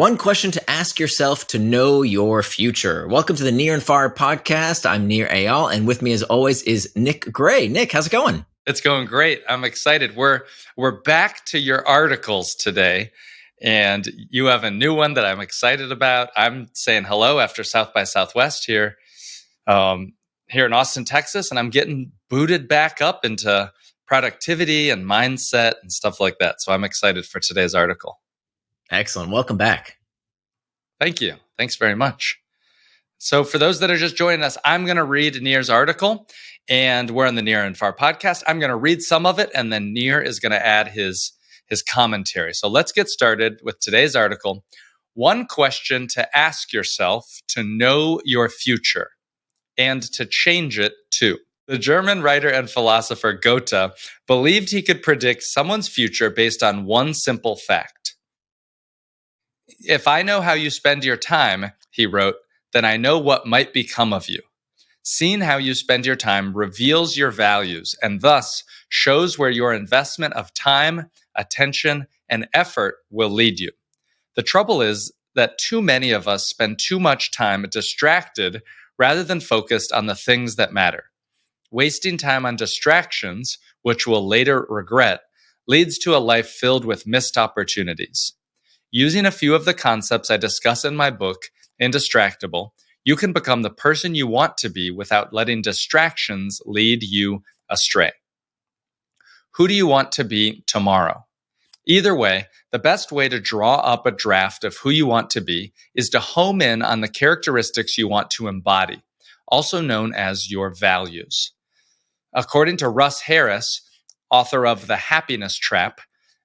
One question to ask yourself to know your future. Welcome to the Near and Far podcast. I'm Nir Eyal, and with me as always is Nick Gray. Nick, how's it going? It's going great. I'm excited. We're back to your articles today, and you have a new one that I'm excited about. I'm saying hello after South by Southwest here in Austin, Texas, and I'm getting booted back up into productivity and mindset and stuff like that. So I'm excited for today's article. Excellent. Welcome back. Thank you. Thanks very much. So for those that are just joining us, I'm going to read Nir's article, and we're on the Near and Far podcast. I'm going to read some of it, and then Nir is going to add his commentary. So let's get started with today's article. One question to ask yourself to know your future and to change it too. The German writer and philosopher Goethe believed he could predict someone's future based on one simple fact. If I know how you spend your time, he wrote, then I know what might become of you. Seeing how you spend your time reveals your values and thus shows where your investment of time, attention, and effort will lead you. The trouble is that too many of us spend too much time distracted rather than focused on the things that matter. Wasting time on distractions, which we'll later regret, leads to a life filled with missed opportunities. Using a few of the concepts I discuss in my book, Indistractable, you can become the person you want to be without letting distractions lead you astray. Who do you want to be tomorrow? Either way, the best way to draw up a draft of who you want to be is to home in on the characteristics you want to embody, also known as your values. According to Russ Harris, author of The Happiness Trap,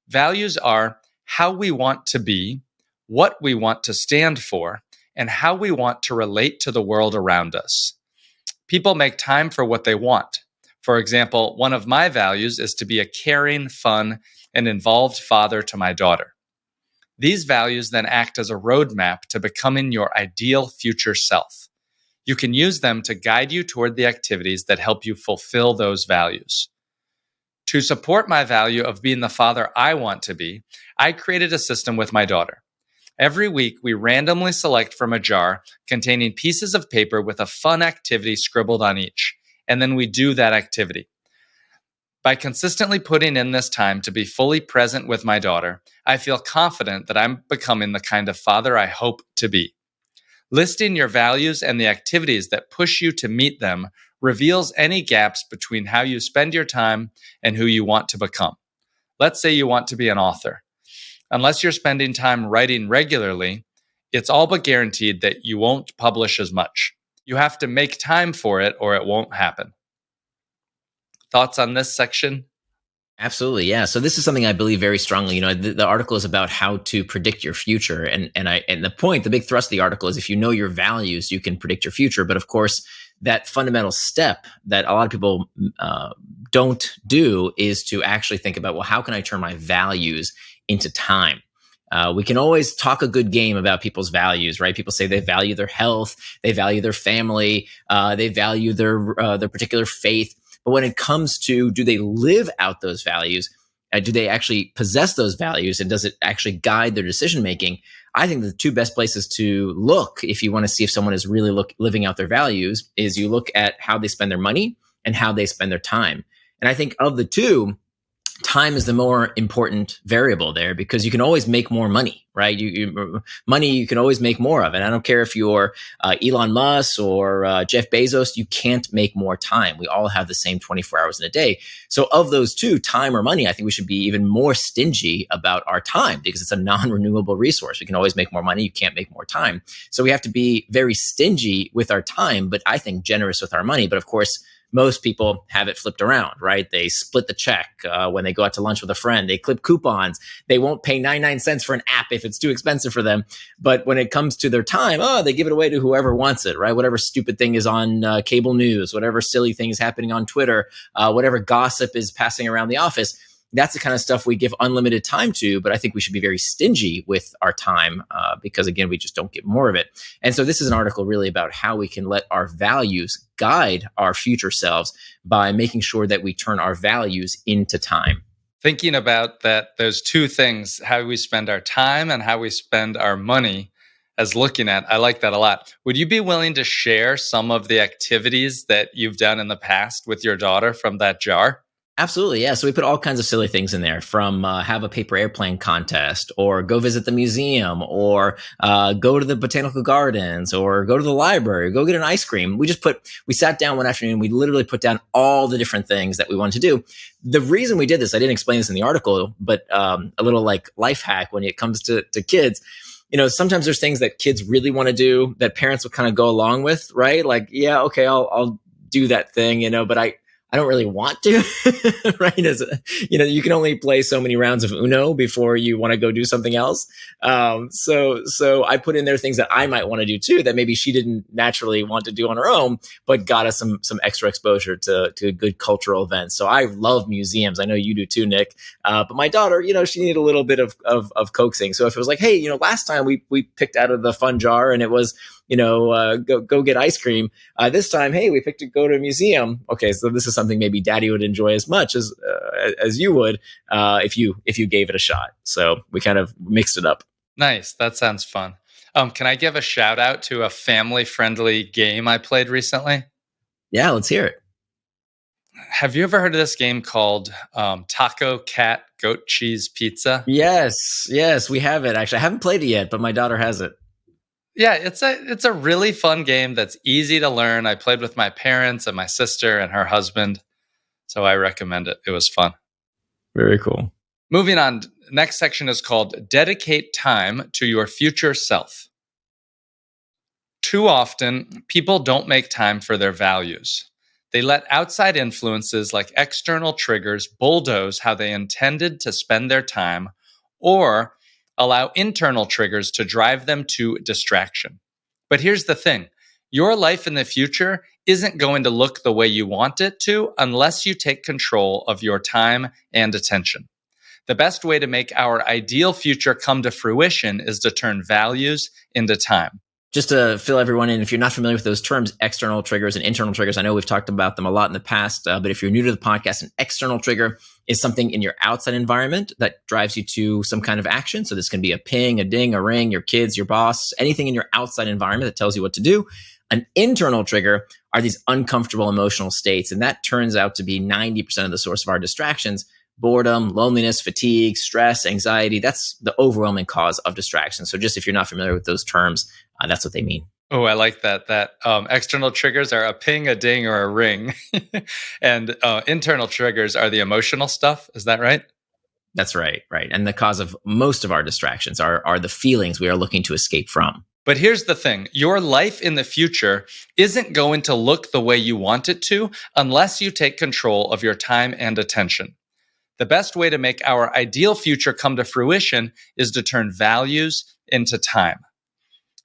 values are how we want to be, what we want to stand for, and how we want to relate to the world around us. People make time for what they want. For example, one of my values is to be a caring, fun, and involved father to my daughter. These values then act as a roadmap to becoming your ideal future self. You can use them to guide you toward the activities that help you fulfill those values. To support my value of being the father I want to be, I created a system with my daughter. Every week, we randomly select from a jar containing pieces of paper with a fun activity scribbled on each, and then we do that activity. By consistently putting in this time to be fully present with my daughter, I feel confident that I'm becoming the kind of father I hope to be. Listing your values and the activities that push you to meet them reveals any gaps between how you spend your time and who you want to become. Let's say you want to be an author. Unless you're spending time writing regularly, it's all but guaranteed that you won't publish as much. You have to make time for it or it won't happen. Thoughts on this section? Absolutely, yeah. So this is something I believe very strongly. The article is about how to predict your future, and the big thrust of the article is if you know your values, you can predict your future. But of course, that fundamental step that a lot of people don't do is to actually think about, well, how can I turn my values into time? We can always talk a good game about people's values, right? People say they value their health, they value their family, they value their particular faith. But when it comes to, do they live out those values? Do they actually possess those values? And does it actually guide their decision making? I think the two best places to look, if you want to see if someone is really living out their values, is you look at how they spend their money and how they spend their time. And I think of the two, time is the more important variable there, because you can always make more money, right? Money, you can always make more of it. I don't care if you're Elon Musk or Jeff Bezos, you can't make more time. We all have the same 24 hours in a day. So of those two, time or money, I think we should be even more stingy about our time because it's a non-renewable resource. We can always make more money. You can't make more time. So we have to be very stingy with our time, but I think generous with our money. But of course, most people have it flipped around, right? They split the check when they go out to lunch with a friend. They clip coupons. They won't pay 99 cents for an app if it's too expensive for them. But when it comes to their time, they give it away to whoever wants it, right? Whatever stupid thing is on cable news, whatever silly thing is happening on Twitter, whatever gossip is passing around the office. That's the kind of stuff we give unlimited time to, but I think we should be very stingy with our time because, again, we just don't get more of it. And so this is an article really about how we can let our values guide our future selves by making sure that we turn our values into time. Thinking about that, those two things, how we spend our time and how we spend our money, as looking at, I like that a lot. Would you be willing to share some of the activities that you've done in the past with your daughter from that jar? Absolutely, yeah. So we put all kinds of silly things in there, from have a paper airplane contest, or go visit the museum, or go to the botanical gardens, or go to the library, or go get an ice cream. We sat down one afternoon, we literally put down all the different things that we wanted to do. The reason we did this, I didn't explain this in the article, but a little like life hack when it comes to kids. Sometimes there's things that kids really want to do that parents will kind of go along with, right? Like, yeah, okay, I'll do that thing, but I don't really want to, right? You can only play so many rounds of Uno before you want to go do something else. So I put in there things that I might want to do too, that maybe she didn't naturally want to do on her own, but got us some extra exposure to good cultural events. So I love museums. I know you do too, Nick. But my daughter, she needed a little bit of coaxing. So if it was like, hey, last time we picked out of the fun jar and it was, go get ice cream. This time, hey, we picked to go to a museum. Okay, so this is something maybe Daddy would enjoy as much as you would if you gave it a shot. So we kind of mixed it up. Nice. That sounds fun. Can I give a shout out to a family friendly game I played recently? Yeah, let's hear it. Have you ever heard of this game called Taco Cat Goat Cheese Pizza? Yes, we have it. Actually, I haven't played it yet, but my daughter has it. Yeah, it's a really fun game that's easy to learn. I played with my parents and my sister and her husband, so I recommend it. It was fun. Very cool. Moving on, next section is called Dedicate Time to Your Future Self. Too often, people don't make time for their values. They let outside influences like external triggers bulldoze how they intended to spend their time, or allow internal triggers to drive them to distraction. But here's the thing: your life in the future isn't going to look the way you want it to unless you take control of your time and attention. The best way to make our ideal future come to fruition is to turn values into time. Just to fill everyone in, if you're not familiar with those terms, external triggers and internal triggers, I know we've talked about them a lot in the past, but if you're new to the podcast, an external trigger is something in your outside environment that drives you to some kind of action. So this can be a ping, a ding, a ring, your kids, your boss, anything in your outside environment that tells you what to do. An internal trigger are these uncomfortable emotional states, and that turns out to be 90% of the source of our distractions. Boredom, loneliness, fatigue, stress, anxiety. That's the overwhelming cause of distraction. So just if you're not familiar with those terms, that's what they mean. Oh, I like that. External triggers are a ping, a ding, or a ring. And internal triggers are the emotional stuff. Is that right? That's right. And the cause of most of our distractions are the feelings we are looking to escape from. But here's the thing: your life in the future isn't going to look the way you want it to unless you take control of your time and attention. The best way to make our ideal future come to fruition is to turn values into time.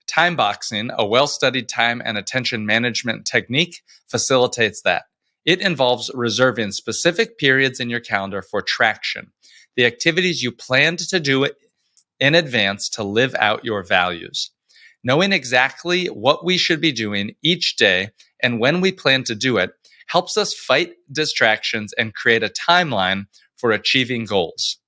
Time boxing, a well-studied time and attention management technique, facilitates that. It involves reserving specific periods in your calendar for traction, the activities you planned to do in advance to live out your values. Knowing exactly what we should be doing each day and when we plan to do it helps us fight distractions and create a timeline for achieving goals.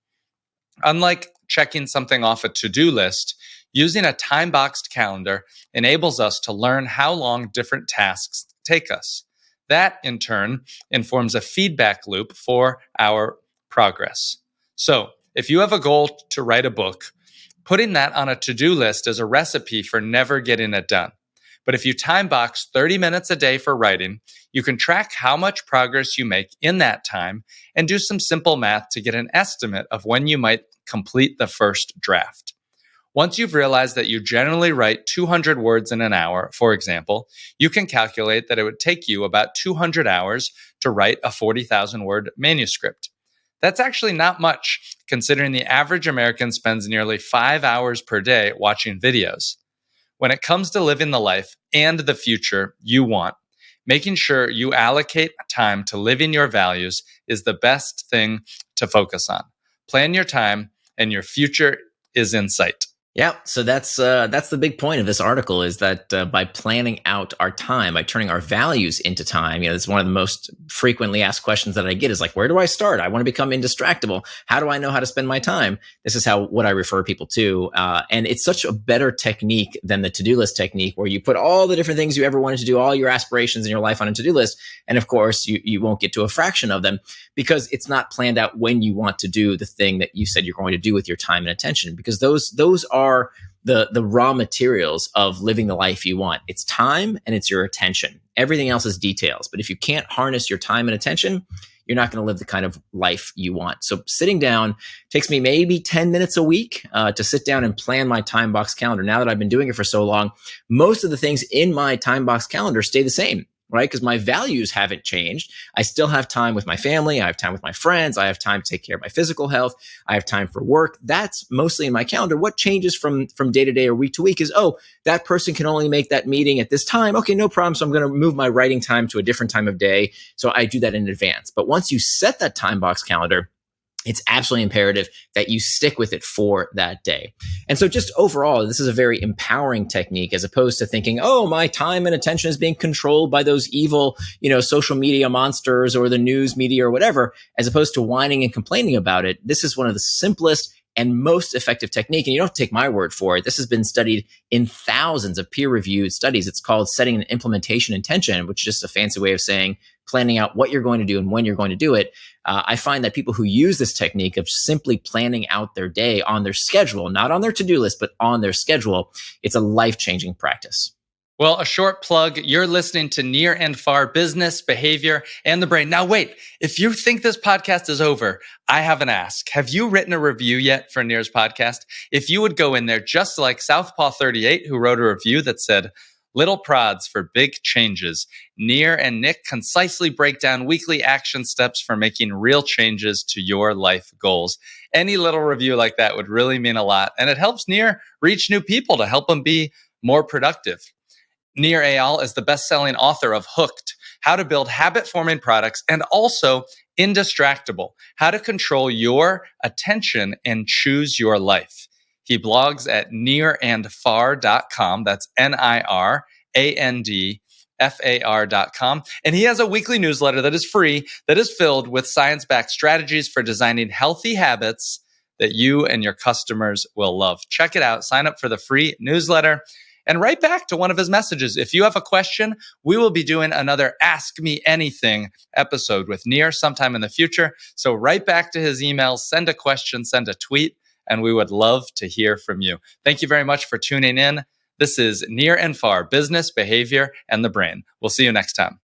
Unlike checking something off a to-do list, using a time-boxed calendar enables us to learn how long different tasks take us. That, in turn, informs a feedback loop for our progress. So, if you have a goal to write a book, putting that on a to-do list is a recipe for never getting it done. But if you time box 30 minutes a day for writing, you can track how much progress you make in that time and do some simple math to get an estimate of when you might complete the first draft. Once you've realized that you generally write 200 words in an hour, for example, you can calculate that it would take you about 200 hours to write a 40,000 word manuscript. That's actually not much, considering the average American spends nearly 5 hours per day watching videos. When it comes to living the life and the future you want, making sure you allocate time to living your values is the best thing to focus on. Plan your time, and your future is in sight. Yeah, so that's the big point of this article is that by planning out our time, by turning our values into time, it's one of the most frequently asked questions that I get is like, where do I start? I want to become indistractable. How do I know how to spend my time? This is how what I refer people to, and it's such a better technique than the to do list technique, where you put all the different things you ever wanted to do, all your aspirations in your life on a to do list, and of course you won't get to a fraction of them because it's not planned out when you want to do the thing that you said you're going to do with your time and attention, because those are the raw materials of living the life you want. It's time and it's your attention. Everything else is details. But if you can't harness your time and attention, you're not going to live the kind of life you want. So sitting down takes me maybe 10 minutes a week to sit down and plan my time box calendar. Now that I've been doing it for so long, most of the things in my time box calendar stay the same, right? Because my values haven't changed. I still have time with my family. I have time with my friends. I have time to take care of my physical health. I have time for work. That's mostly in my calendar. What changes from day to day or week to week is, oh, that person can only make that meeting at this time. Okay, no problem. So I'm going to move my writing time to a different time of day. So I do that in advance. But once you set that time box calendar, it's absolutely imperative that you stick with it for that day. And so just overall, this is a very empowering technique as opposed to thinking, oh, my time and attention is being controlled by those evil, social media monsters or the news media or whatever, as opposed to whining and complaining about it. This is one of the simplest and most effective technique. And you don't have to take my word for it. This has been studied in thousands of peer-reviewed studies. It's called setting an implementation intention, which is just a fancy way of saying planning out what you're going to do and when you're going to do it. I find that people who use this technique of simply planning out their day on their schedule, not on their to-do list, but on their schedule, it's a life-changing practice. Well, a short plug. You're listening to Near and Far Business, Behavior, and the Brain. Now, wait, if you think this podcast is over, I have an ask. Have you written a review yet for Near's podcast? If you would go in there, just like Southpaw38, who wrote a review that said, little prods for big changes. Near and Nick concisely break down weekly action steps for making real changes to your life goals. Any little review like that would really mean a lot, and it helps Near reach new people to help them be more productive. Nir Eyal is the best-selling author of Hooked, How to Build Habit-Forming Products, and also Indistractable, How to Control Your Attention and Choose Your Life. He blogs at nirandfar.com. That's NIRANDFAR.com. And he has a weekly newsletter that is free, that is filled with science-backed strategies for designing healthy habits that you and your customers will love. Check it out. Sign up for the free newsletter. And write back to one of his messages. If you have a question, we will be doing another Ask Me Anything episode with Nir sometime in the future. So write back to his email, send a question, send a tweet, and we would love to hear from you. Thank you very much for tuning in. This is Near and Far, Business, Behavior, and the Brain. We'll see you next time.